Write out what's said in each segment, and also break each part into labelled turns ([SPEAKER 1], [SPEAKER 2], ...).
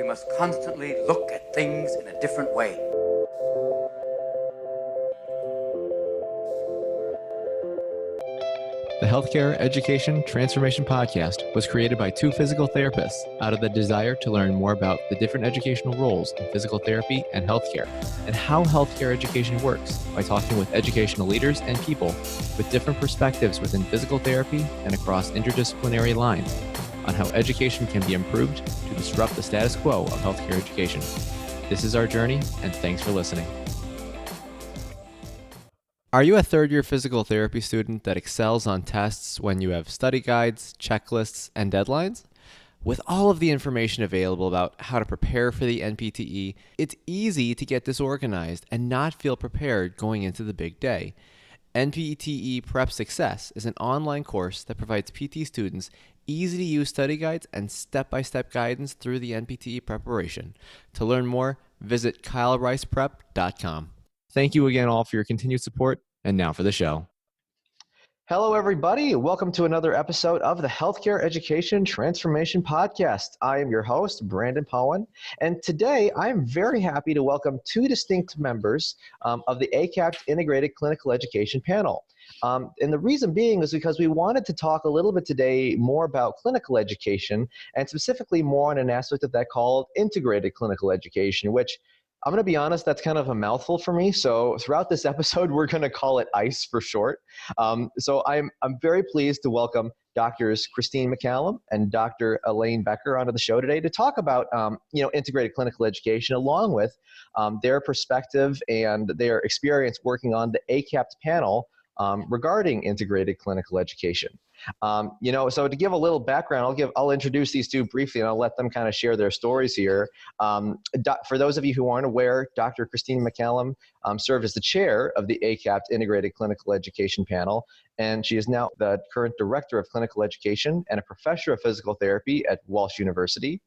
[SPEAKER 1] must constantly look at things in a different way.
[SPEAKER 2] The Healthcare Education Transformation Podcast was created by two physical therapists out of the desire to learn more about the different educational roles in physical therapy and healthcare, and how healthcare education works by talking with educational leaders and people with different perspectives within physical therapy and across interdisciplinary lines on how education can be improved to disrupt the status quo of healthcare education. This is our journey, and thanks for listening. Are you a third-year physical therapy student that excels on tests when you have study guides, checklists, and deadlines? With all of the information available about how to prepare for the NPTE, it's easy to get disorganized and not feel prepared going into the big day. NPTE Prep Success is an online course that provides PT students easy-to-use study guides and step-by-step guidance through the NPTE preparation. To learn more, visit kylericeprep.com. Thank you again all for your continued support, and now for the show.
[SPEAKER 3] Hello, everybody. Welcome to another episode of the Healthcare Education Transformation Podcast. I am your host, Brandon Powen, and today I am very happy to welcome two distinct members of the ACAPT Integrated Clinical Education panel. And the reason being is because we wanted to talk a little bit today more about clinical education, and specifically more on an aspect of that called integrated clinical education, which I'm going to be honest, that's kind of a mouthful for me. So throughout this episode, we're going to call it ICE for short. So I'm very pleased to welcome Doctors Christine McCallum and Dr. Elaine Becker onto the show today to talk about integrated clinical education, along with their perspective and their experience working on the ACAPT panel regarding integrated clinical education. So to give a little background, I'll introduce these two briefly, and I'll let them kind of share their stories here. For those of you who aren't aware, Dr. Christine McCallum served as the chair of the ACAPT Integrated Clinical Education panel, and she is now the current director of clinical education and a professor of physical therapy at Walsh University.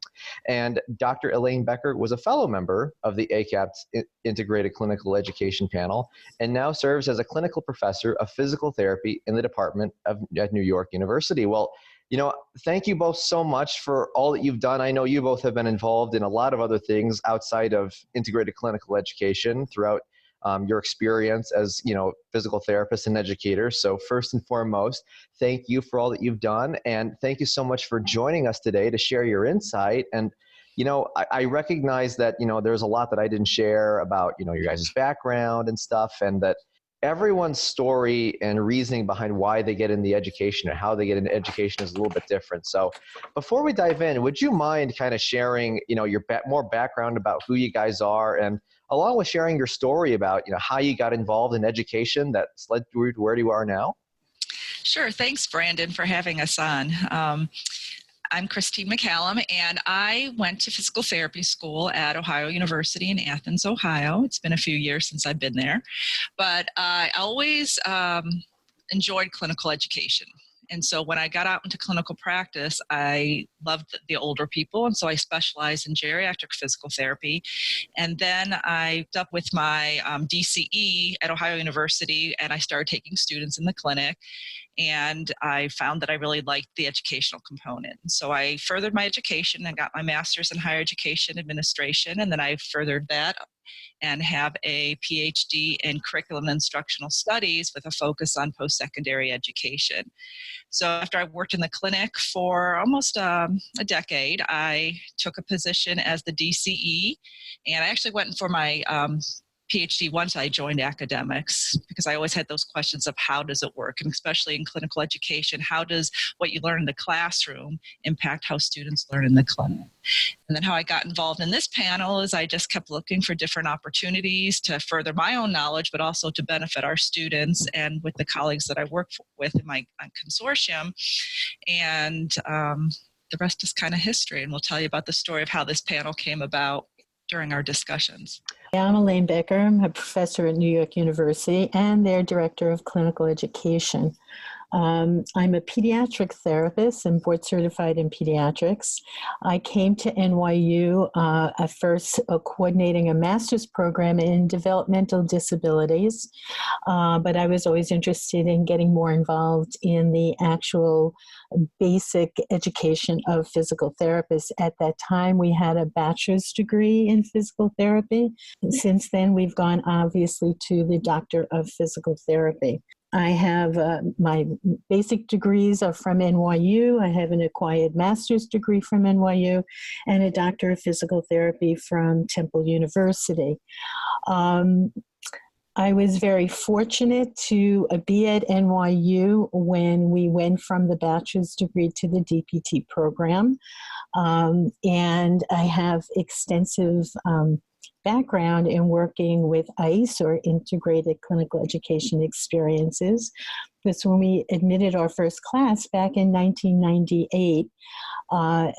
[SPEAKER 3] And Dr. Elaine Becker was a fellow member of the ACAPT Integrated Clinical Education panel, and now serves as a clinical professor of physical therapy in the department at New York University. Well, thank you both so much for all that you've done. I know you both have been involved in a lot of other things outside of integrated clinical education throughout your experience as, physical therapists and educators. So first and foremost, thank you for all that you've done. And thank you so much for joining us today to share your insight. And, I recognize that, there's a lot that I didn't share about, your guys' background and stuff, and that everyone's story and reasoning behind why they get in the education and how they get into education is a little bit different. So before we dive in, would you mind kind of sharing, your more background about who you guys are, and along with sharing your story about, how you got involved in education that's led to where you are now?
[SPEAKER 4] Sure. Thanks, Brandon, for having us on. I'm Christine McCallum, and I went to physical therapy school at Ohio University in Athens, Ohio. It's been a few years since I've been there, but I always enjoyed clinical education. And so when I got out into clinical practice, I loved the older people, and so I specialized in geriatric physical therapy. And then I up with my DCE at Ohio University, and I started taking students in the clinic. And I found that I really liked the educational component. So I furthered my education and got my master's in higher education administration, and then I furthered that and have a PhD in curriculum and instructional studies with a focus on post-secondary education. So after I worked in the clinic for almost a decade, I took a position as the DCE, and I actually went for my PhD once I joined academics, because I always had those questions of how does it work, and especially in clinical education, how does what you learn in the classroom impact how students learn in the clinic? And then how I got involved in this panel is I just kept looking for different opportunities to further my own knowledge, but also to benefit our students and with the colleagues that I work with in my consortium. And the rest is kind of history, and we'll tell you about the story of how this panel came about during our discussions.
[SPEAKER 5] I'm Elaine Becker. I'm a professor at New York University and their director of clinical education. I'm a pediatric therapist and board certified in pediatrics. I came to NYU at first coordinating a master's program in developmental disabilities, but I was always interested in getting more involved in the actual basic education of physical therapists. At that time, we had a bachelor's degree in physical therapy. Since then, we've gone obviously to the doctor of physical therapy. I have my basic degrees are from NYU. I have an acquired master's degree from NYU and a doctor of physical therapy from Temple University. I was very fortunate to be at NYU when we went from the bachelor's degree to the DPT program. And I have extensive background in working with ICE, or Integrated Clinical Education Experiences. Because when we admitted our first class back in 1998,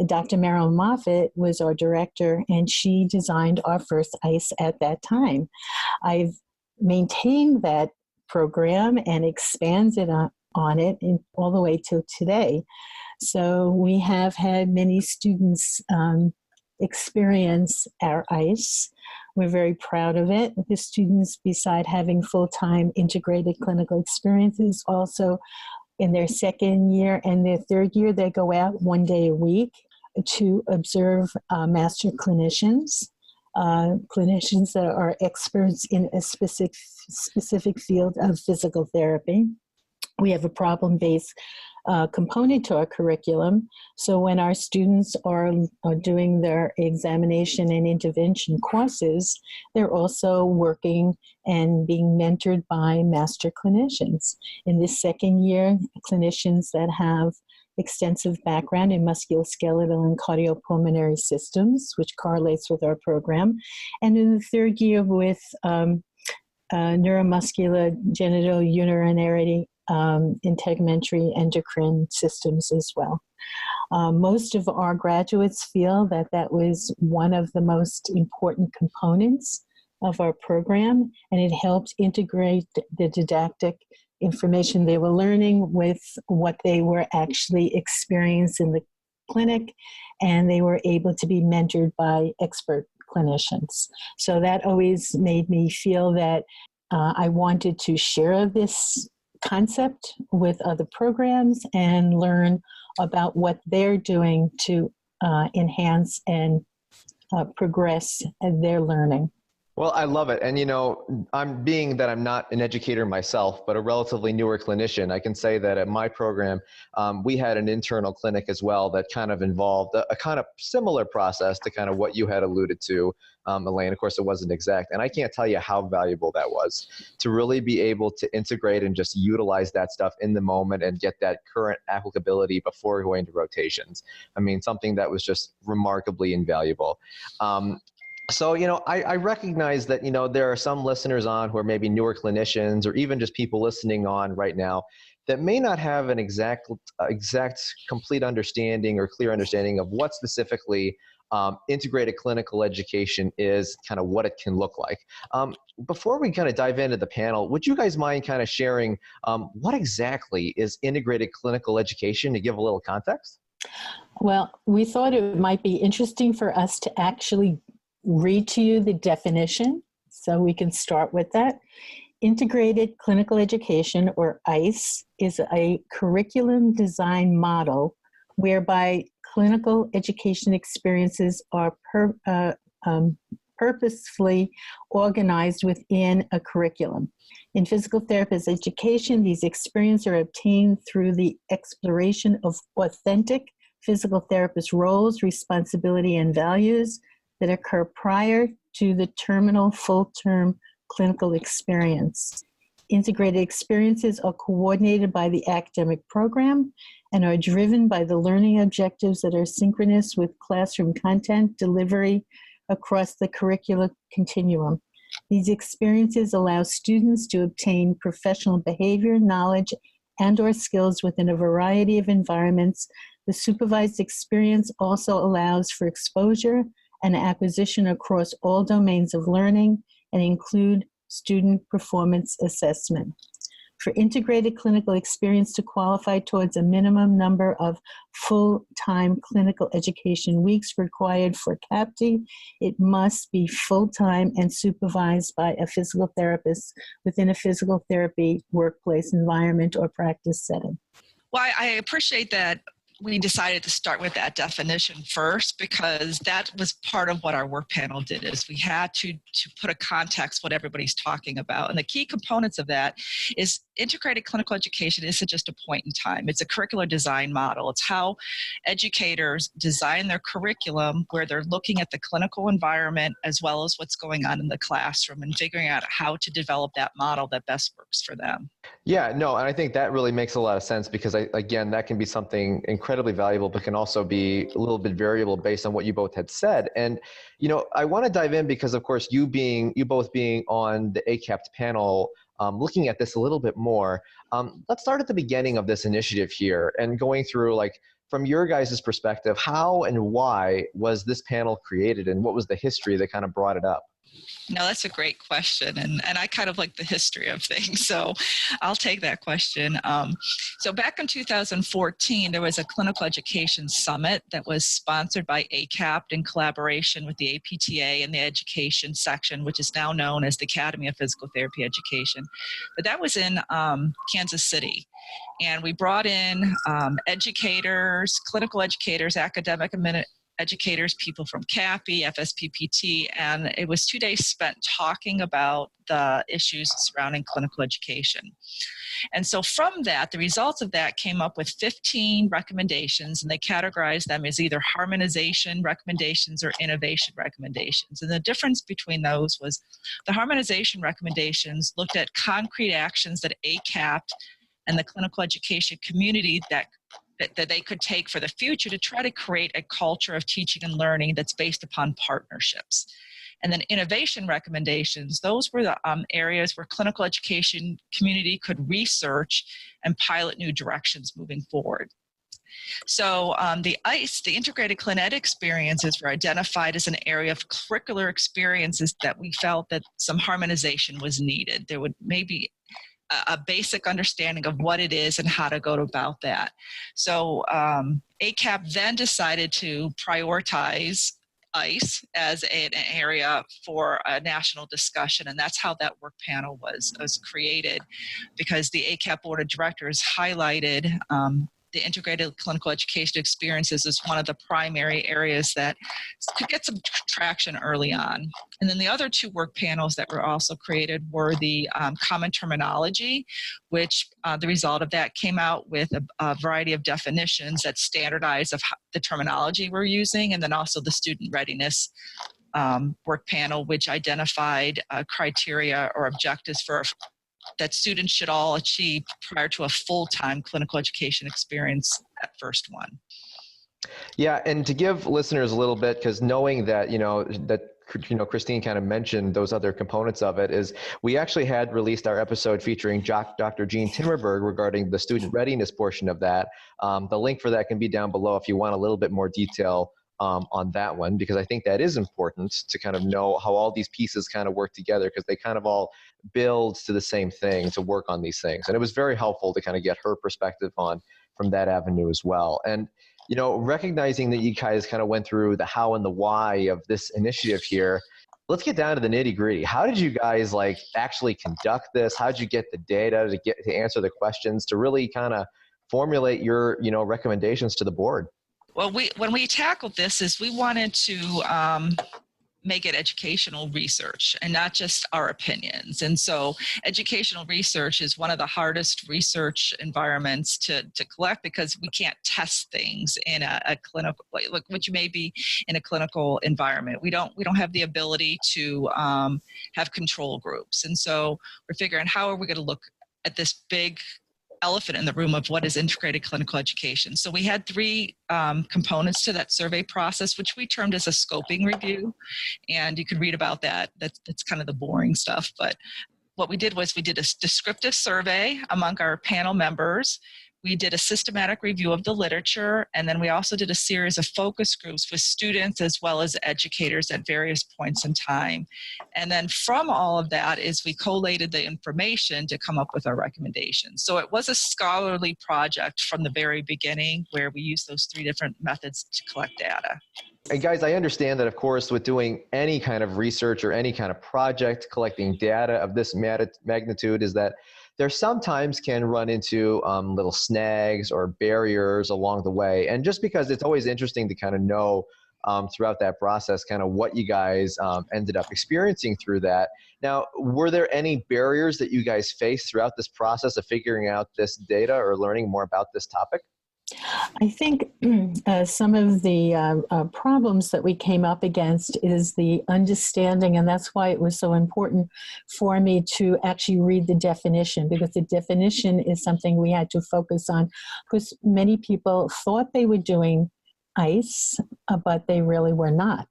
[SPEAKER 5] Dr. Marilyn Moffitt was our director, and she designed our first ICE at that time. I've maintained that program and expanded on it all the way till today. So we have had many students experience our ICE. We're very proud of it. The students, beside having full-time integrated clinical experiences, also in their second year and their third year, they go out 1 day a week to observe master clinicians, clinicians that are experts in a specific field of physical therapy. We have a problem-based component to our curriculum. So when our students are doing their examination and intervention courses, they're also working and being mentored by master clinicians. In this second year, clinicians that have extensive background in musculoskeletal and cardiopulmonary systems, which correlates with our program. And in the third year with neuromuscular genital urinary integumentary endocrine systems as well. Most of our graduates feel that that was one of the most important components of our program, and it helped integrate the didactic information they were learning with what they were actually experiencing in the clinic, and they were able to be mentored by expert clinicians. So that always made me feel that I wanted to share this concept with other programs and learn about what they're doing to enhance and progress their learning.
[SPEAKER 3] Well, I love it. And, I'm not an educator myself, but a relatively newer clinician. I can say that at my program, we had an internal clinic as well that kind of involved a kind of similar process to kind of what you had alluded to, Elaine. Of course, it wasn't exact. And I can't tell you how valuable that was to really be able to integrate and just utilize that stuff in the moment and get that current applicability before going to rotations. I mean, something that was just remarkably invaluable. So, I recognize that, there are some listeners on who are maybe newer clinicians or even just people listening on right now that may not have an exact complete understanding or clear understanding of what specifically integrated clinical education is, kind of what it can look like. Before we kind of dive into the panel, would you guys mind kind of sharing what exactly is integrated clinical education, to give a little context?
[SPEAKER 5] Well, we thought it might be interesting for us to actually read to you the definition, so we can start with that. Integrated Clinical Education, or ICE, is a curriculum design model whereby clinical education experiences are purposefully organized within a curriculum. In physical therapist education, these experiences are obtained through the exploration of authentic physical therapist roles, responsibility, and values that occur prior to the terminal full-term clinical experience. Integrated experiences are coordinated by the academic program and are driven by the learning objectives that are synchronous with classroom content delivery across the curricular continuum. These experiences allow students to obtain professional behavior, knowledge, and/or skills within a variety of environments. The supervised experience also allows for exposure and acquisition across all domains of learning and include student performance assessment. For integrated clinical experience to qualify towards a minimum number of full-time clinical education weeks required for CAPTE, it must be full-time and supervised by a physical therapist within a physical therapy workplace environment or practice setting.
[SPEAKER 4] Well, I appreciate that we decided to start with that definition first, because that was part of what our work panel did, is we had to put a context what everybody's talking about. And the key components of that is integrated clinical education isn't just a point in time. It's a curricular design model. It's how educators design their curriculum, where they're looking at the clinical environment as well as what's going on in the classroom and figuring out how to develop that model that best works for them.
[SPEAKER 3] Yeah, no, and I think that really makes a lot of sense, because again, that can be something incredibly valuable, but can also be a little bit variable based on what you both had said. And, I want to dive in because, of course, you both being on the ACAPT panel, looking at this a little bit more. Let's start at the beginning of this initiative here and going through, like, from your guys' perspective, how and why was this panel created, and what was the history that kind of brought it up?
[SPEAKER 4] No, that's a great question, and I kind of like the history of things, so I'll take that question. So back in 2014, there was a clinical education summit that was sponsored by ACAPT in collaboration with the APTA and the education section, which is now known as the Academy of Physical Therapy Education. But that was in Kansas City. And we brought in educators, clinical educators, academic educators, people from CAPI, FSPPT, and it was 2 days spent talking about the issues surrounding clinical education. And so from that, the results of that came up with 15 recommendations, and they categorized them as either harmonization recommendations or innovation recommendations. And the difference between those was the harmonization recommendations looked at concrete actions that ACAPT and the clinical education community that they could take for the future to try to create a culture of teaching and learning that's based upon partnerships. And then innovation recommendations, those were the areas where clinical education community could research and pilot new directions moving forward. So the ICE, the integrated clin ed experiences, were identified as an area of curricular experiences that we felt that some harmonization was needed. There would maybe a basic understanding of what it is and how to go about that. So ACAP then decided to prioritize ICE as an area for a national discussion, and that's how that work panel was created, because the ACAP Board of Directors highlighted the integrated clinical education experiences as one of the primary areas that could get some traction early on. And then the other two work panels that were also created were the common terminology, which the result of that came out with a variety of definitions that standardize of the terminology we're using, and then also the student readiness work panel, which identified criteria or objectives that students should all achieve prior to a full-time clinical education experience at first one.
[SPEAKER 3] Yeah, and to give listeners a little bit, because knowing that, Christine kind of mentioned those other components of it, is we actually had released our episode featuring Dr. Jean Timmerberg regarding the student readiness portion of that. The link for that can be down below if you want a little bit more detail on that one, because I think that is important to kind of know how all these pieces kind of work together, because they kind of all build to the same thing to work on these things. And it was very helpful to kind of get her perspective from that avenue as well. And recognizing that you guys kind of went through the how and the why of this initiative here, let's get down to the nitty gritty. How did you guys actually conduct this? How did you get the data to answer the questions, to really kind of formulate your recommendations to the board?
[SPEAKER 4] Well, when we tackled this, is we wanted to make it educational research and not just our opinions. And so educational research is one of the hardest research environments to collect, because we can't test things in a clinical, like what you may be in a clinical environment. We don't have the ability to have control groups. And so we're figuring, how are we going to look at this big elephant in the room of what is integrated clinical education? So we had three components to that survey process, which we termed as a scoping review. And you can read about that. That's kind of the boring stuff. But what we did was we did a descriptive survey among our panel members. We did a systematic review of the literature, and then we also did a series of focus groups with students as well as educators at various points in time. And then from all of that is we collated the information to come up with our recommendations. So it was a scholarly project from the very beginning where we used those 3 different methods to collect data.
[SPEAKER 3] And guys, I understand that, of course, with doing any kind of research or any kind of project, collecting data of this magnitude, is that there sometimes can run into little snags or barriers along the way. And just because it's always interesting to kind of know throughout that process kind of what you guys ended up experiencing through that. Now, were there any barriers that you guys faced throughout this process of figuring out this data or learning more about this topic?
[SPEAKER 5] I think some of the problems that we came up against is the understanding, and that's why it was so important for me to actually read the definition, because the definition is something we had to focus on, because many people thought they were doing ice, but they really were not.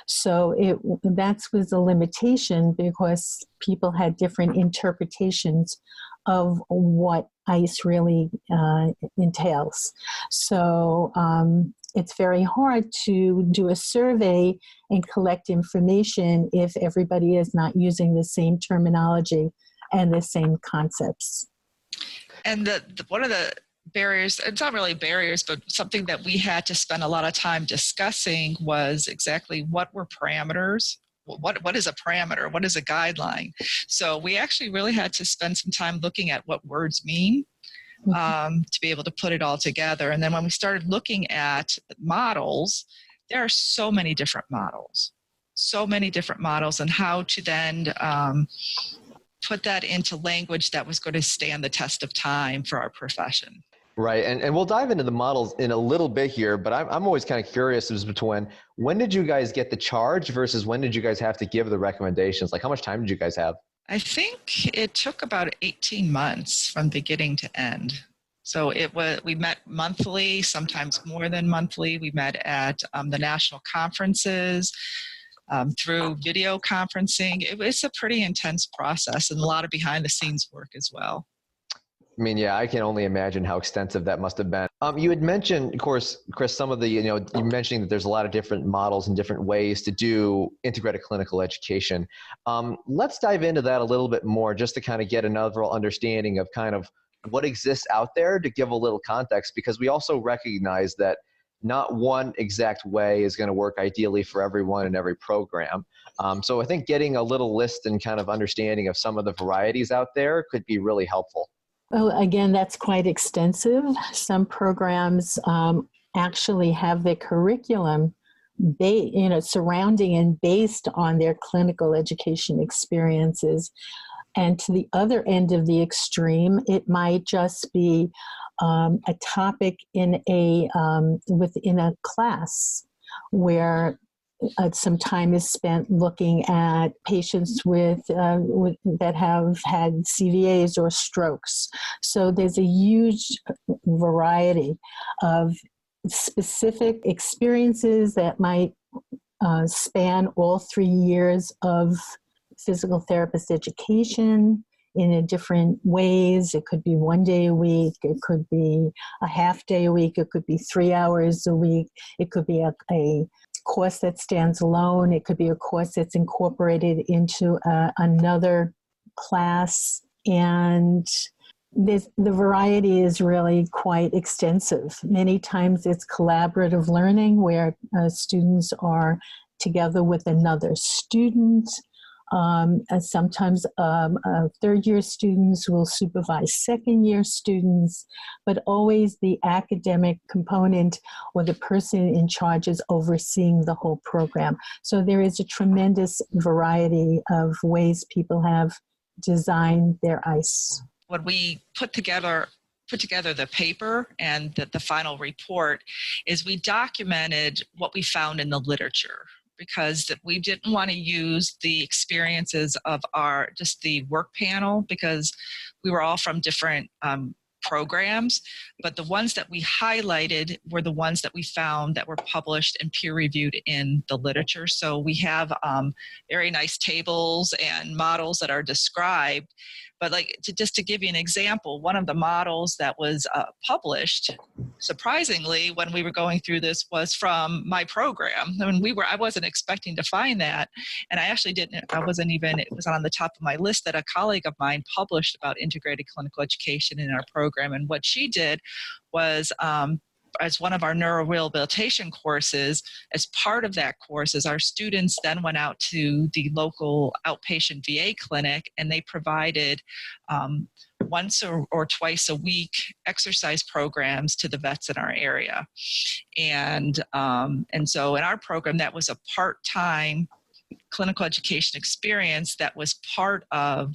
[SPEAKER 5] So that was a limitation because people had different interpretations of what ice really entails. So it's very hard to do a survey and collect information if everybody is not using the same terminology and the same concepts.
[SPEAKER 4] And one of the barriers, it's not really barriers, but something that we had to spend a lot of time discussing was exactly what were parameters. What is a parameter? What is a guideline? So we actually really had to spend some time looking at what words mean to be able to put it all together. And then when we started looking at models, there are so many different models, and how to then put that into language that was going to stand the test of time for our profession.
[SPEAKER 3] Right, and we'll dive into the models in a little bit here, but I'm always kind of curious as between when did you guys get the charge versus when did you guys have to give the recommendations? Like, how much time did you guys have?
[SPEAKER 4] I think it took about 18 months from beginning to end. So we met monthly, sometimes more than monthly. We met at the national conferences, through video conferencing. It's a pretty intense process and a lot of behind the scenes work as well.
[SPEAKER 3] I mean, yeah, I can only imagine how extensive that must have been. You had mentioned, of course, Chris, some of the, you mentioning that there's a lot of different models and different ways to do integrated clinical education. Let's dive into that a little bit more just to kind of get another understanding of kind of what exists out there to give a little context, because we also recognize that not one exact way is going to work ideally for everyone in every program. So I think getting a little list and kind of understanding of some of the varieties out there could be really helpful.
[SPEAKER 5] Well, again, that's quite extensive. Some programs actually have their curriculum surrounding and based on their clinical education experiences. And to the other end of the extreme, it might just be a topic within a class where some time is spent looking at patients that have had CVAs or strokes. So there's a huge variety of specific experiences that might span all 3 years of physical therapist education in different ways. It could be 1 day a week. It could be a half day a week. It could be 3 hours a week. It could be a course that stands alone. It could be a course that's incorporated into another class. And the variety is really quite extensive. Many times it's collaborative learning where students are together with another student. Sometimes third-year students will supervise second-year students, but always the academic component or the person in charge is overseeing the whole program. So there is a tremendous variety of ways people have designed their ICE.
[SPEAKER 4] When we put together the paper and the final report, is we documented what we found in the literature, because we didn't want to use the experiences of just the work panel, because we were all from different programs, but the ones that we highlighted were the ones that we found that were published and peer-reviewed in the literature. So we have very nice tables and models that are described, But just to give you an example, one of the models that was published, surprisingly, when we were going through this, was from my program. I mean, I wasn't expecting to find that, and I actually didn't. I wasn't even. It was on the top of my list that a colleague of mine published about integrated clinical education in our program, and what she did was. As one of our neurorehabilitation courses, as part of that course, our students then went out to the local outpatient VA clinic, and they provided once or twice a week exercise programs to the vets in our area. And so in our program, that was a part-time clinical education experience that was part of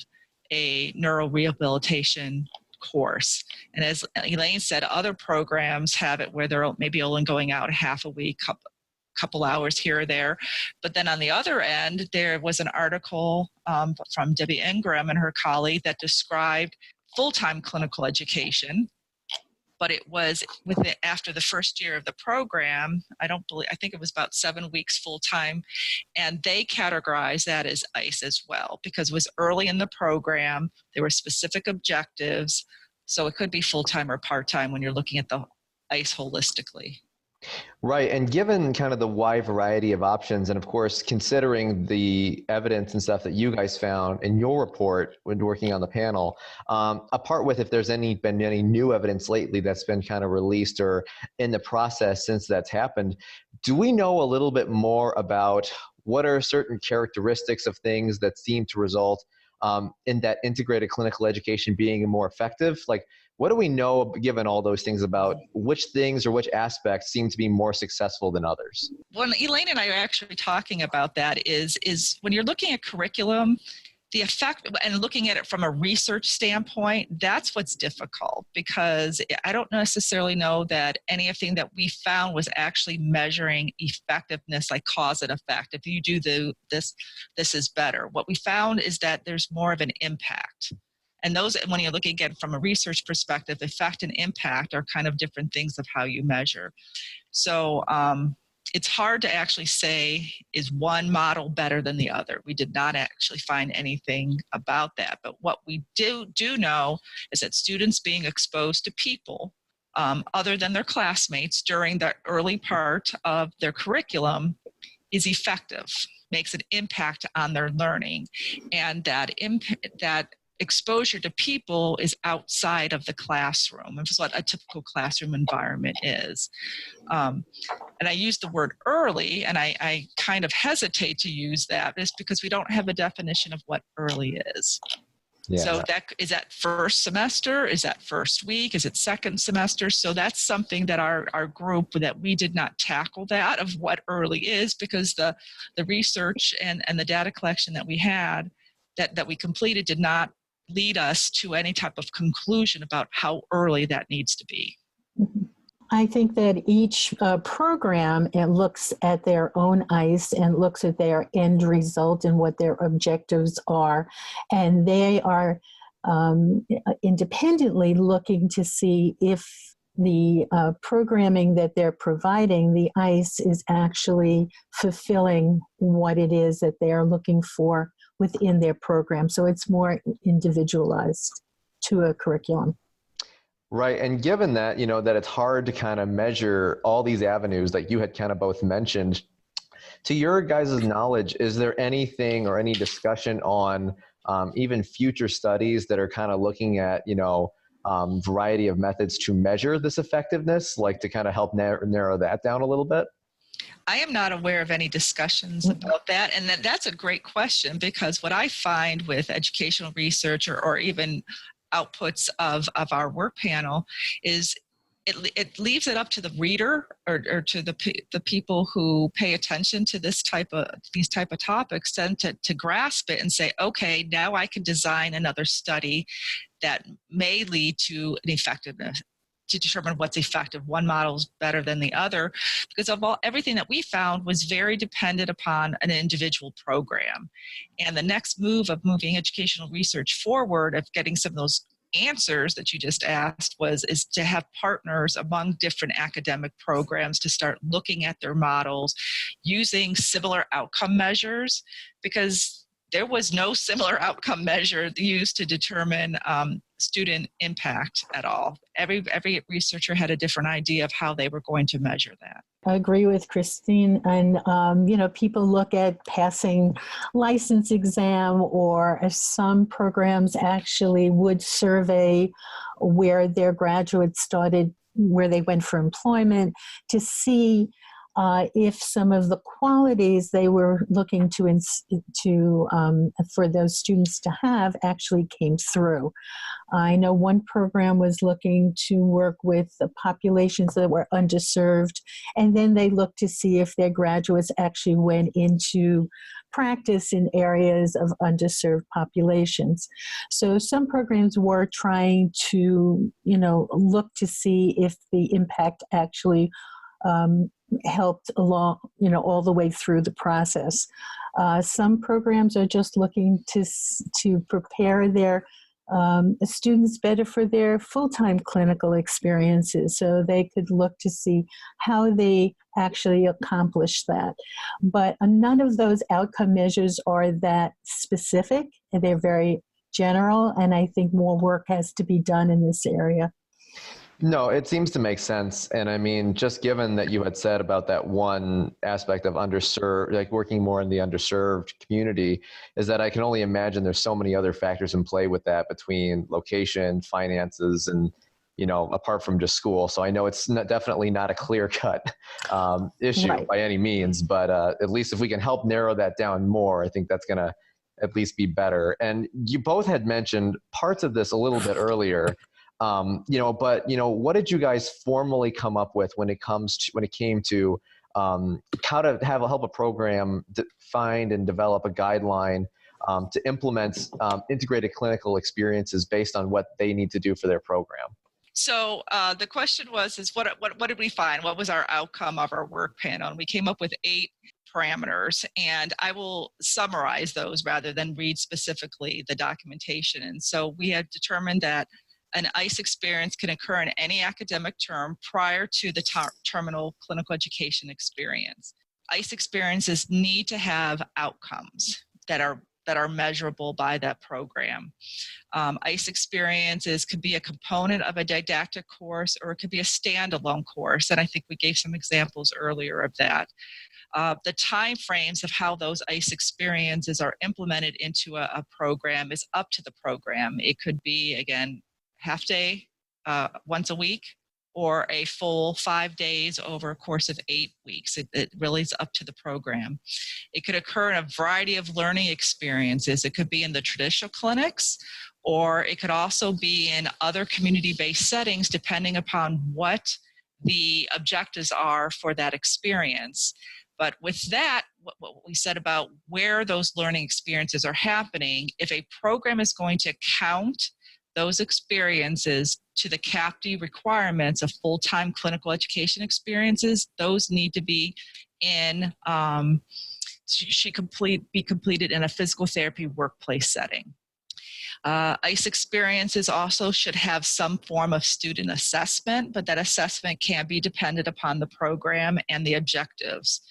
[SPEAKER 4] a neurorehabilitation course. And as Elaine said, other programs have it where they're maybe only going out half a week, couple hours here or there. But then on the other end, there was an article from Debbie Ingram and her colleague that described full-time clinical education. But it was after the first year of the program, I think it was about 7 weeks full-time, and they categorized that as ICE as well, because it was early in the program, there were specific objectives, so it could be full-time or part-time when you're looking at the ICE holistically.
[SPEAKER 3] Right. And given kind of the wide variety of options, and of course, considering the evidence and stuff that you guys found in your report when working on the panel, apart with if there's been any new evidence lately that's been kind of released or in the process since that's happened, do we know a little bit more about what are certain characteristics of things that seem to result in that integrated clinical education being more effective? Like, what do we know, given all those things, about which things or which aspects seem to be more successful than others?
[SPEAKER 4] When Elaine and I are actually talking about that is when you're looking at curriculum, the effect, and looking at it from a research standpoint, that's what's difficult, because I don't necessarily know that anything that we found was actually measuring effectiveness, like cause and effect. If you do this is better. What we found is that there's more of an impact. And those, when you're looking again from a research perspective, effect and impact are kind of different things of how you measure. So it's hard to actually say, is one model better than the other? We did not actually find anything about that. But what we do know is that students being exposed to people other than their classmates during the early part of their curriculum is effective, makes an impact on their learning. And that exposure to people is outside of the classroom, which is what a typical classroom environment is. And I use the word early, and I kind of hesitate to use that just because we don't have a definition of what early is. Yeah. So is that first semester? Is that first week? Is it second semester? So that's something that our group, that we did not tackle that of what early is, because the research and the data collection that we had, that we completed, did not lead us to any type of conclusion about how early that needs to be.
[SPEAKER 5] I think that each program looks at their own ICE and looks at their end result and what their objectives are. And they are independently looking to see if the programming that they're providing, the ICE, is actually fulfilling what it is that they are looking for within their program. So it's more individualized to a curriculum.
[SPEAKER 3] Right. And given that, that it's hard to kind of measure all these avenues that you had kind of both mentioned, to your guys' knowledge, is there anything or any discussion on even future studies that are kind of looking at, variety of methods to measure this effectiveness, like to kind of help narrow that down a little bit?
[SPEAKER 4] I am not aware of any discussions about that. And that's a great question, because what I find with educational research or even outputs of our work panel is it leaves it up to the reader or to the people who pay attention to these type of topics, then to grasp it and say, okay, now I can design another study that may lead to an effectiveness, to determine what's effective. One model is better than the other, because of everything that we found was very dependent upon an individual program. And the next move of moving educational research forward, of getting some of those answers that you just asked, is to have partners among different academic programs to start looking at their models using similar outcome measures, because there was no similar outcome measure used to determine student impact at all. Every researcher had a different idea of how they were going to measure that.
[SPEAKER 5] I agree with Christine. And, people look at passing license exam, or some programs actually would survey where their graduates started, where they went for employment, to see if some of the qualities they were looking for those students to have actually came through. I know one program was looking to work with the populations that were underserved, and then they looked to see if their graduates actually went into practice in areas of underserved populations. So some programs were trying to, look to see if the impact actually helped along, all the way through the process. Some programs are just looking to prepare their students better for their full-time clinical experiences, so they could look to see how they actually accomplish that. But none of those outcome measures are that specific, and they're very general, and I think more work has to be done in this area.
[SPEAKER 3] No, it seems to make sense. And I mean, just given that you had said about that one aspect of underserved, like working more in the underserved community, is that I can only imagine there's so many other factors in play with that, between location, finances, and, apart from just school. So I know it's definitely not a clear-cut issue
[SPEAKER 5] Right.
[SPEAKER 3] by any means, but at least if we can help narrow that down more, I think that's going to at least be better. And you both had mentioned parts of this a little bit earlier. But what did you guys formally come up with when it came to how to help a program find and develop a guideline to implement integrated clinical experiences based on what they need to do for their program?
[SPEAKER 4] So the question is what did we find? What was our outcome of our work panel? And we came up with 8 parameters, and I will summarize those rather than read specifically the documentation. And so we have determined that an ICE experience can occur in any academic term prior to the terminal clinical education experience. ICE experiences need to have outcomes that are measurable by that program. ICE experiences could be a component of a didactic course, or it could be a standalone course, and I think we gave some examples earlier of that. The time frames of how those ICE experiences are implemented into a program is up to the program. It could be, again, half day once a week, or a full 5 days over a course of 8 weeks. It really is up to the program. It could occur in a variety of learning experiences. It could be in the traditional clinics, or it could also be in other community-based settings, depending upon what the objectives are for that experience. But with that, what we said about where those learning experiences are happening, if a program is going to count those experiences to the CAPTE requirements of full-time clinical education experiences, those need to be be completed in a physical therapy workplace setting. ICE experiences also should have some form of student assessment, but that assessment can be dependent upon the program and the objectives.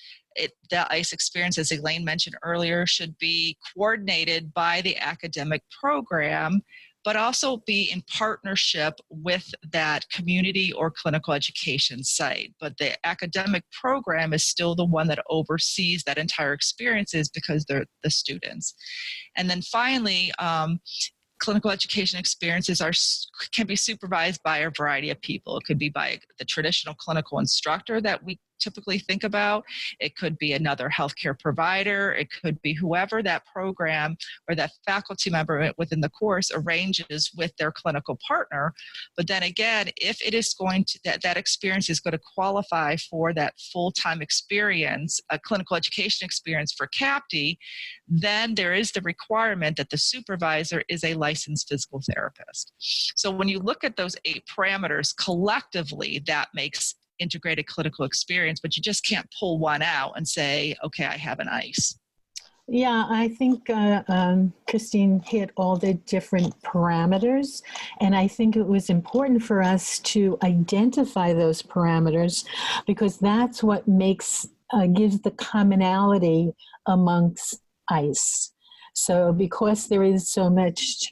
[SPEAKER 4] The ICE experience, as Elaine mentioned earlier, should be coordinated by the academic program, but also be in partnership with that community or clinical education site. But the academic program is still the one that oversees that entire experiences, because they're the students. And then finally, clinical education experiences can be supervised by a variety of people. It could be by the traditional clinical instructor that we typically think about. It could be another healthcare provider. It could be whoever that program or that faculty member within the course arranges with their clinical partner. But then again, if it is going to, that experience is going to qualify for that full-time experience, a clinical education experience for CAPTE, then there is the requirement that the supervisor is a licensed physical therapist. So when you look at those 8 parameters, collectively, that makes integrated clinical experience, but you just can't pull one out and say, okay, I have an ICE.
[SPEAKER 5] Yeah, I think Christine hit all the different parameters, and I think it was important for us to identify those parameters, because that's what gives the commonality amongst ICE. So because there is so much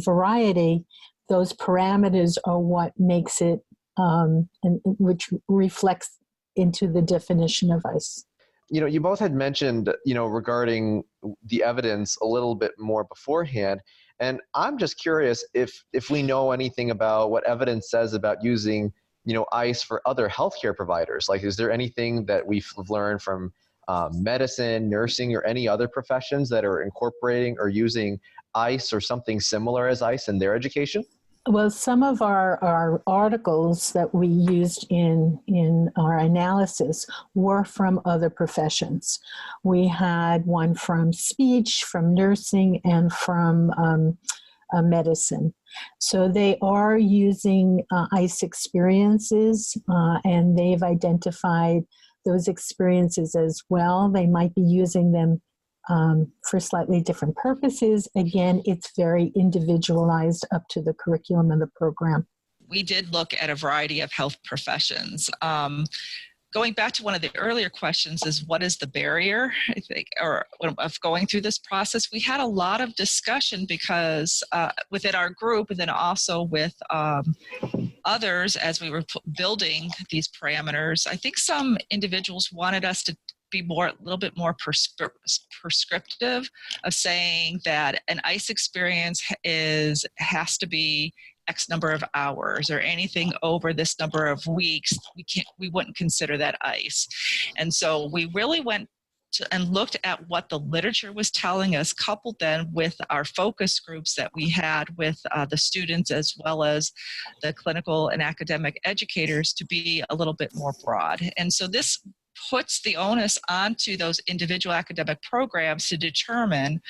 [SPEAKER 5] variety, those parameters are what makes it, and which reflects into the definition of ice.
[SPEAKER 3] You both had mentioned, regarding the evidence a little bit more beforehand. And I'm just curious if we know anything about what evidence says about using, ice for other healthcare providers. Like, is there anything that we've learned from medicine, nursing, or any other professions that are incorporating or using ice or something similar as ice in their education?
[SPEAKER 5] Well, some of our articles that we used in our analysis were from other professions. We had one from speech, from nursing, and from medicine. So they are using ICE experiences, and they've identified those experiences as well. They might be using them for slightly different purposes. Again, it's very individualized up to the curriculum and the program.
[SPEAKER 4] We did look at a variety of health professions. Going back to one of the earlier questions is what is the barrier, I think, or of going through this process? We had a lot of discussion because within our group and then also with others as we were building these parameters, I think some individuals wanted us to be a little bit more prescriptive of saying that an ICE experience has to be X number of hours, or anything over this number of weeks, we wouldn't consider that ICE. And so we really went and looked at what the literature was telling us, coupled then with our focus groups that we had with the students as well as the clinical and academic educators to be a little bit more broad. And so this puts the onus onto those individual academic programs to determine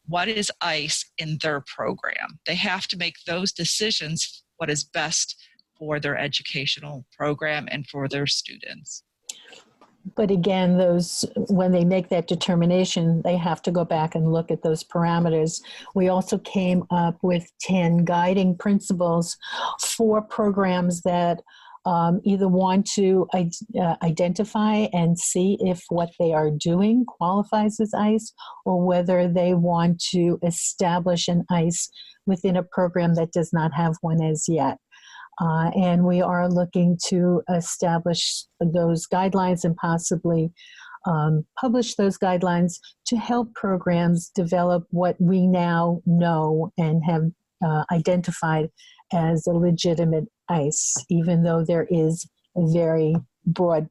[SPEAKER 4] what is ICE in their program. They have to make those decisions, what is best for their educational program and for their students.
[SPEAKER 5] But again, when they make that determination, they have to go back and look at those parameters. We also came up with 10 guiding principles for programs that either want to identify and see if what they are doing qualifies as ICE, or whether they want to establish an ICE within a program that does not have one as yet. And we are looking to establish those guidelines and possibly publish those guidelines to help programs develop what we now know and have identified as a legitimate ICE, even though there is a very broad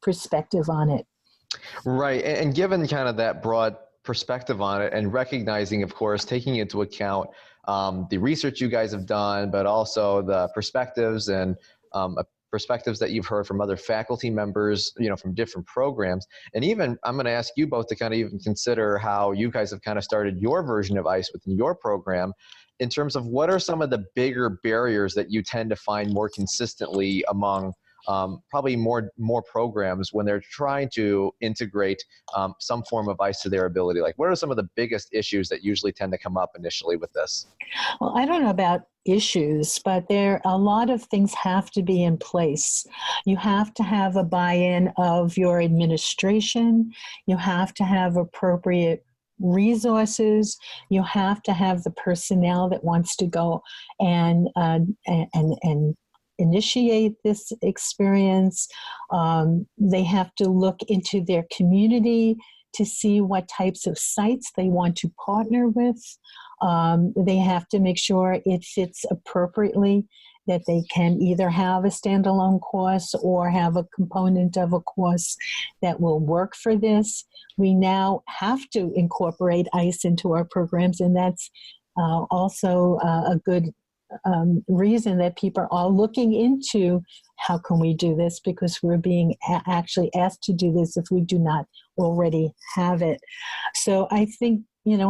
[SPEAKER 5] perspective on it.
[SPEAKER 3] Right. And given kind of that broad perspective on it, and recognizing, of course, taking into account the research you guys have done, but also the perspectives and perspectives that you've heard from other faculty members, from different programs. And even I'm going to ask you both to kind of even consider how you guys have kind of started your version of ICE within your program, in terms of what are some of the bigger barriers that you tend to find more consistently among probably more programs when they're trying to integrate some form of ICE to their ability? Like, what are some of the biggest issues that usually tend to come up initially with this?
[SPEAKER 5] Well, I don't know about issues, but a lot of things have to be in place. You have to have a buy-in of your administration. You have to have appropriate resources. You have to have the personnel that wants to go and initiate this experience. They have to look into their community to see what types of sites they want to partner with. They have to make sure it fits appropriately, that they can either have a standalone course or have a component of a course that will work for this. We now have to incorporate ICE into our programs, and that's also a good reason that people are looking into how can we do this, because we're being actually asked to do this if we do not already have it. So I think,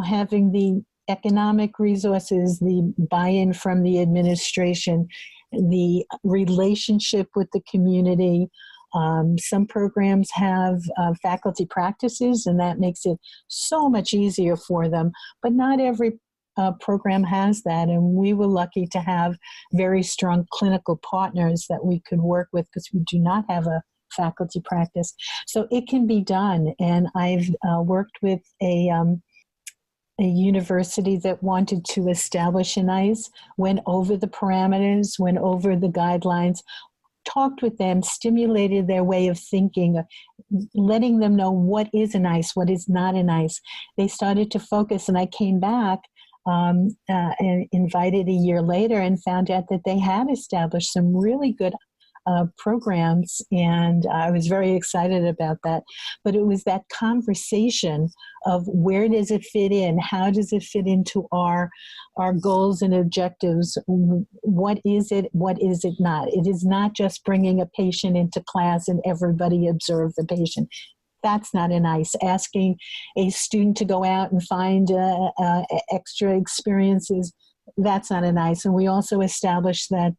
[SPEAKER 5] having the economic resources, the buy-in from the administration, the relationship with the community. Some programs have faculty practices, and that makes it so much easier for them, but not every program has that, and we were lucky to have very strong clinical partners that we could work with, because we do not have a faculty practice. So it can be done, and I've worked with a a university that wanted to establish an ICE, went over the parameters, went over the guidelines, talked with them, stimulated their way of thinking, letting them know what is an ICE, what is not an ICE. They started to focus, and I came back and invited a year later and found out that they had established some really good programs, and I was very excited about that. But it was that conversation of where does it fit in? How does it fit into our goals and objectives? What is it? What is it not? It is not just bringing a patient into class and everybody observe the patient. That's not an ICE. Asking a student to go out and find extra experiences, that's not an ICE. And we also established that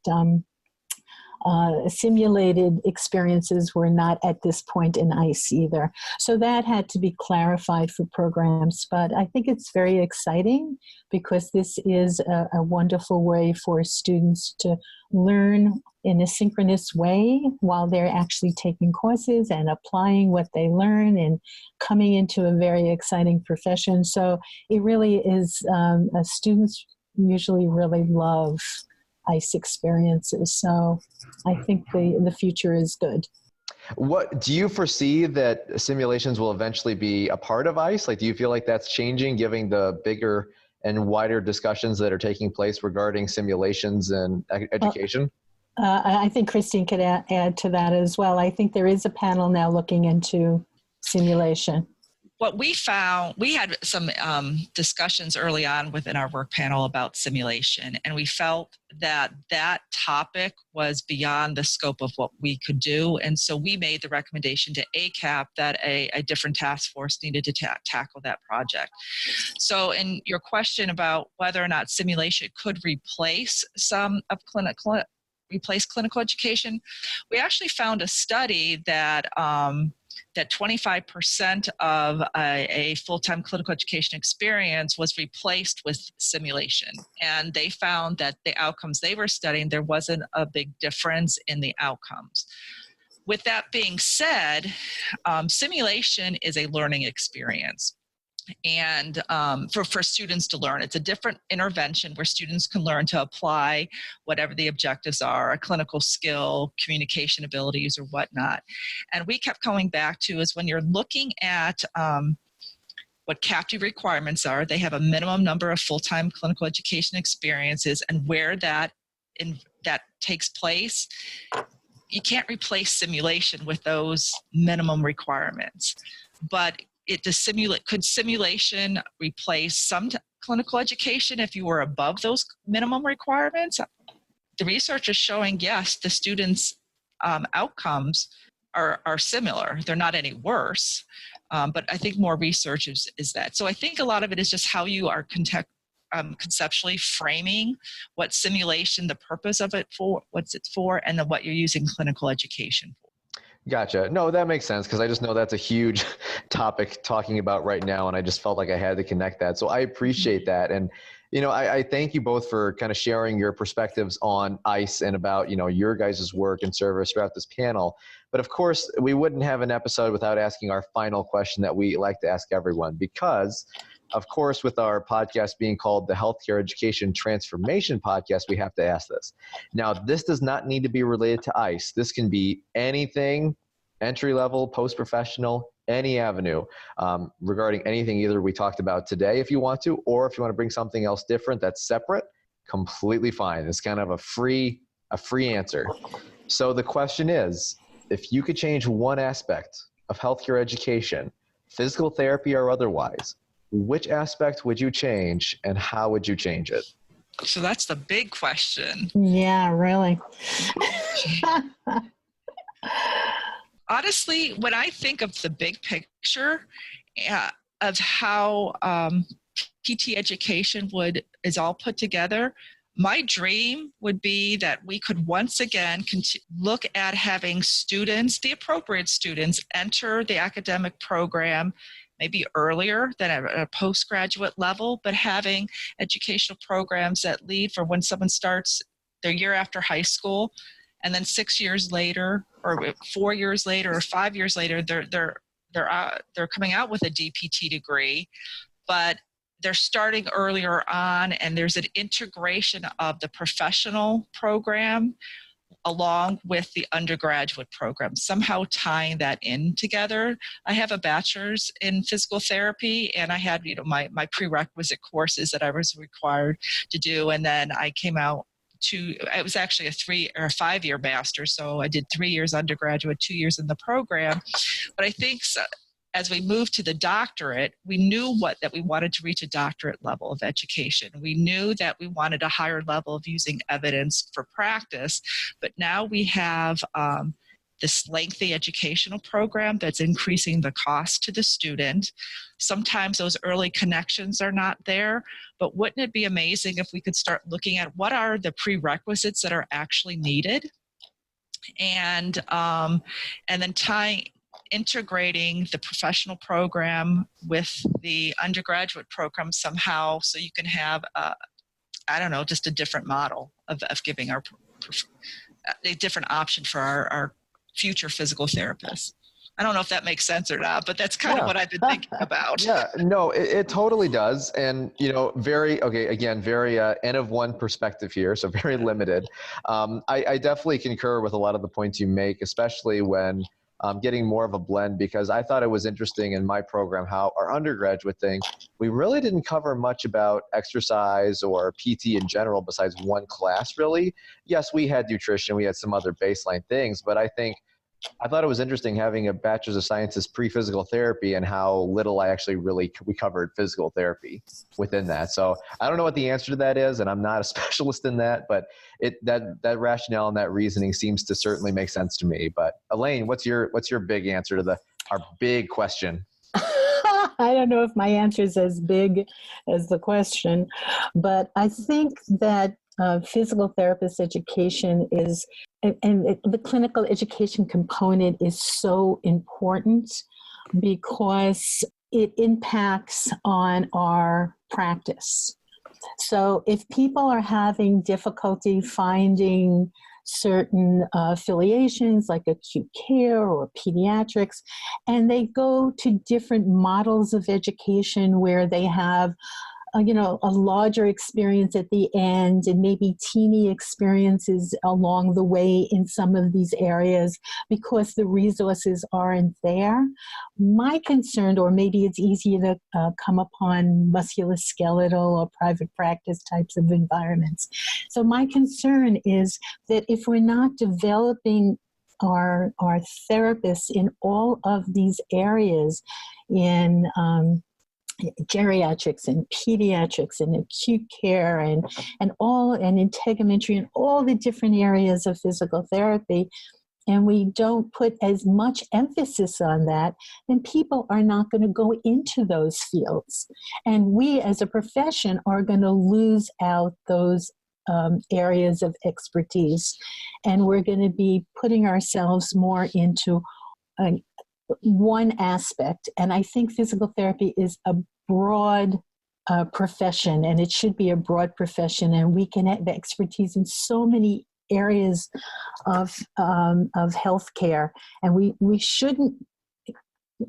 [SPEAKER 5] simulated experiences were not at this point in ICE either. So that had to be clarified for programs. But I think it's very exciting because this is a wonderful way for students to learn in a synchronous way while they're actually taking courses and applying what they learn and coming into a very exciting profession. So it really is, students usually really love ICE experiences. So I think the future is good.
[SPEAKER 3] What do you foresee that simulations will eventually be a part of ICE? Like, do you feel like that's changing, given the bigger and wider discussions that are taking place regarding simulations and education?
[SPEAKER 5] I think Christine could add to that as well. I think there is a panel now looking into simulation.
[SPEAKER 4] What we found, we had some discussions early on within our work panel about simulation, and we felt that that topic was beyond the scope of what we could do. And so we made the recommendation to ACAP that a different task force needed to tackle that project. So in your question about whether or not simulation could replace some of clinical education, we actually found a study that that 25% of a full-time clinical education experience was replaced with simulation. And they found that the outcomes they were studying, there wasn't a big difference in the outcomes. With that being said, simulation is a learning experience. And for students to learn, it's a different intervention where students can learn to apply whatever the objectives are, a clinical skill, communication abilities, or whatnot. And we kept coming back to is when you're looking at what CAPTE requirements are, they have a minimum number of full-time clinical education experiences, and where that takes place, you can't replace simulation with those minimum requirements. But could simulation replace some clinical education if you were above those minimum requirements? The research is showing, yes, the students' outcomes are similar. They're not any worse, but I think more research is that. So I think a lot of it is just how you are conceptually framing what simulation, the purpose of it for, what's it for, and then what you're using clinical education for.
[SPEAKER 3] Gotcha. No, that makes sense, because I just know that's a huge topic talking about right now, and I just felt like I had to connect that. So I appreciate that. And, I thank you both for kind of sharing your perspectives on ICE and about, your guys' work and service throughout this panel. But of course, we wouldn't have an episode without asking our final question that we like to ask everyone, because of course, with our podcast being called the Healthcare Education Transformation Podcast, we have to ask this. Now, this does not need to be related to ICE. This can be anything, entry-level, post-professional, any avenue, regarding anything either we talked about today if you want to, or if you want to bring something else different that's separate, completely fine. It's kind of a free answer. So the question is, if you could change one aspect of healthcare education, physical therapy or otherwise, which aspect would you change and how would you change it?
[SPEAKER 4] So that's the big question.
[SPEAKER 5] Yeah, really.
[SPEAKER 4] Honestly, when I think of the big picture of how PT education is all put together, my dream would be that we could once again look at having students, the appropriate students, enter the academic program maybe earlier than at a postgraduate level, but having educational programs that lead for when someone starts their year after high school, and then 6 years later, or 4 years later, or 5 years later, they're coming out with a DPT degree, but they're starting earlier on, and there's an integration of the professional program along with the undergraduate program, somehow tying that in together. I have a bachelor's in physical therapy, and I had, my prerequisite courses that I was required to do. And then I came out it was actually a 3 or 5 year master. So I did 3 years undergraduate, 2 years in the program. But I think as we moved to the doctorate, we knew that we wanted to reach a doctorate level of education. We knew that we wanted a higher level of using evidence for practice, but now we have this lengthy educational program that's increasing the cost to the student. Sometimes those early connections are not there, but wouldn't it be amazing if we could start looking at what are the prerequisites that are actually needed, and then integrating the professional program with the undergraduate program somehow, so you can have just a different model of giving a different option for our future physical therapists. I don't know if that makes sense or not, but that's kind of what I've been thinking about.
[SPEAKER 3] Yeah, no, it totally does. And, very N of one perspective here, so very limited. I definitely concur with a lot of the points you make, especially when getting more of a blend, because I thought it was interesting in my program how our undergraduate thing, we really didn't cover much about exercise or PT in general besides one class, really. Yes, we had nutrition, we had some other baseline things, but I thought it was interesting having a bachelor's of sciences pre-physical therapy and how little we covered physical therapy within that. So I don't know what the answer to that is, and I'm not a specialist in that, but that rationale and that reasoning seems to certainly make sense to me. But Elaine, what's your big answer to our big question?
[SPEAKER 5] I don't know if my answer is as big as the question, but I think that physical therapist education the clinical education component is so important because it impacts on our practice. So if people are having difficulty finding certain affiliations like acute care or pediatrics, and they go to different models of education where they have a larger experience at the end and maybe teeny experiences along the way in some of these areas because the resources aren't there. My concern, or maybe it's easier to come upon musculoskeletal or private practice types of environments. So my concern is that if we're not developing our therapists in all of these areas, in geriatrics and pediatrics and acute care and integumentary and all the different areas of physical therapy, and we don't put as much emphasis on that, then people are not going to go into those fields. And we as a profession are going to lose out those areas of expertise. And we're going to be putting ourselves more into one aspect. And I think physical therapy is a broad profession, and it should be a broad profession, and we can have expertise in so many areas of healthcare, and we shouldn't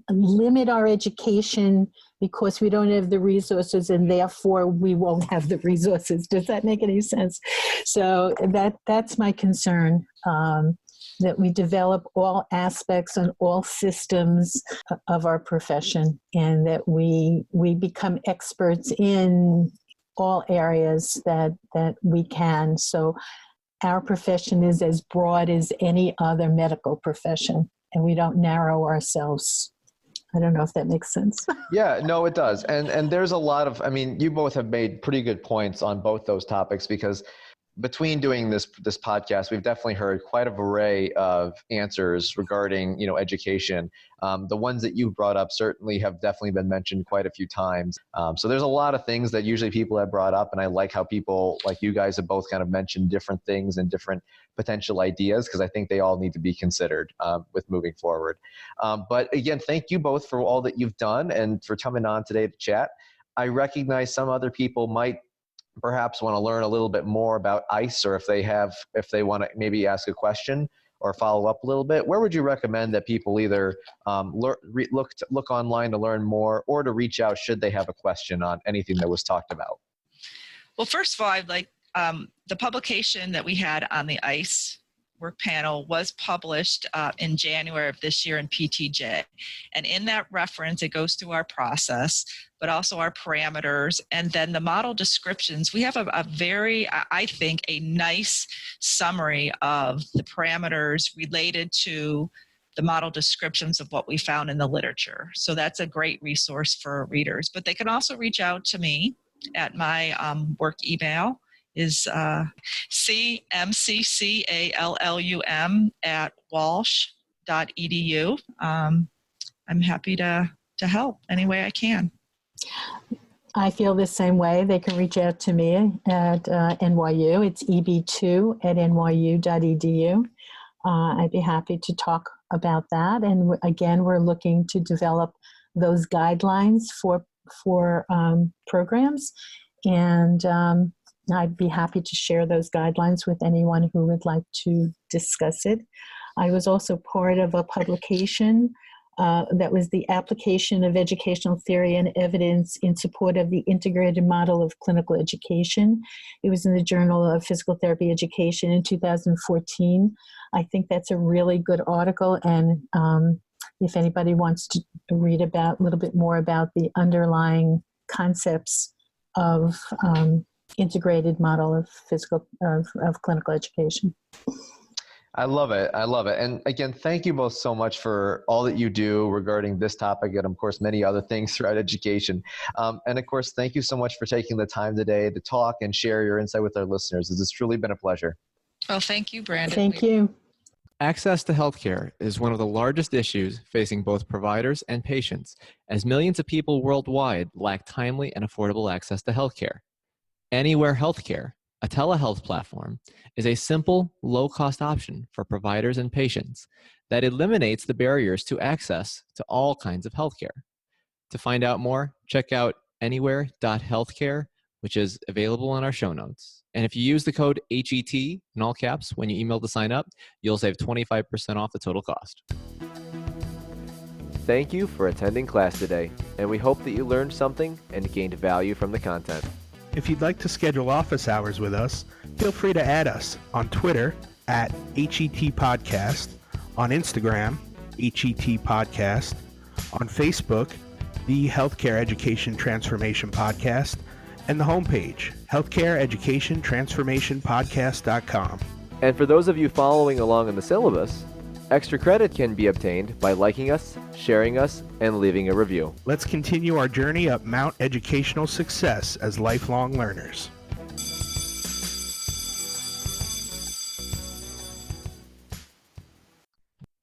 [SPEAKER 5] limit our education because we don't have the resources, and therefore we won't have the resources. Does that make any sense? So that's my concern, that we develop all aspects and all systems of our profession, and that we become experts in all areas that we can. So our profession is as broad as any other medical profession, and we don't narrow ourselves. I don't know if that makes sense.
[SPEAKER 3] Yeah, no, it does. And there's a lot of, you both have made pretty good points on both those topics, because between doing this podcast, we've definitely heard quite an array of answers regarding, education. The ones that you brought up certainly have definitely been mentioned quite a few times. So there's a lot of things that usually people have brought up, and I like how people like you guys have both kind of mentioned different things and different potential ideas, because I think they all need to be considered with moving forward. But again, thank you both for all that you've done and for coming on today to chat. I recognize some other people might perhaps want to learn a little bit more about ICE, or if they want to maybe ask a question or follow up a little bit, where would you recommend that people either look online to learn more or to reach out should they have a question on anything that was talked about?
[SPEAKER 4] Well, first of all, I'd like the publication that we had on the ICE work panel was published in January of this year in PTJ. And in that reference, it goes through our process, but also our parameters. And then the model descriptions, we have a very, I think, a nice summary of the parameters related to the model descriptions of what we found in the literature. So that's a great resource for readers. But they can also reach out to me at my work email is cmccallum@walsh.edu. I'm happy to help any way I can.
[SPEAKER 5] I feel the same way. They can reach out to me at NYU. It's eb2@nyu.edu. I'd be happy to talk about that. And again, we're looking to develop those guidelines for programs. And I'd be happy to share those guidelines with anyone who would like to discuss it. I was also part of a publication that was the application of educational theory and evidence in support of the integrated model of clinical education. It was in the Journal of Physical Therapy Education in 2014. I think that's a really good article, and if anybody wants to read about a little bit more about the underlying concepts of integrated model of clinical education.
[SPEAKER 3] I love it. I love it. And again, thank you both so much for all that you do regarding this topic and, of course, many other things throughout education. And, of course, thank you so much for taking the time today to talk and share your insight with our listeners. It's truly been a pleasure.
[SPEAKER 4] Well, thank you, Brandon.
[SPEAKER 5] Thank you.
[SPEAKER 2] Access to healthcare is one of the largest issues facing both providers and patients, as millions of people worldwide lack timely and affordable access to healthcare. Anywhere Healthcare, a telehealth platform, is a simple, low-cost option for providers and patients that eliminates the barriers to access to all kinds of healthcare. To find out more, check out anywhere.healthcare, which is available in our show notes. And if you use the code HET in all caps when you email to sign up, you'll save 25% off the total cost. Thank you for attending class today, and we hope that you learned something and gained value from the content.
[SPEAKER 6] If you'd like to schedule office hours with us, feel free to add us on Twitter at HET Podcast, on Instagram, HET Podcast, on Facebook, the Healthcare Education Transformation Podcast, and the homepage, healthcareeducationtransformationpodcast.com.
[SPEAKER 2] And for those of you following along in the syllabus, extra credit can be obtained by liking us, sharing us, and leaving a review.
[SPEAKER 6] Let's continue our journey up Mount Educational Success as lifelong learners.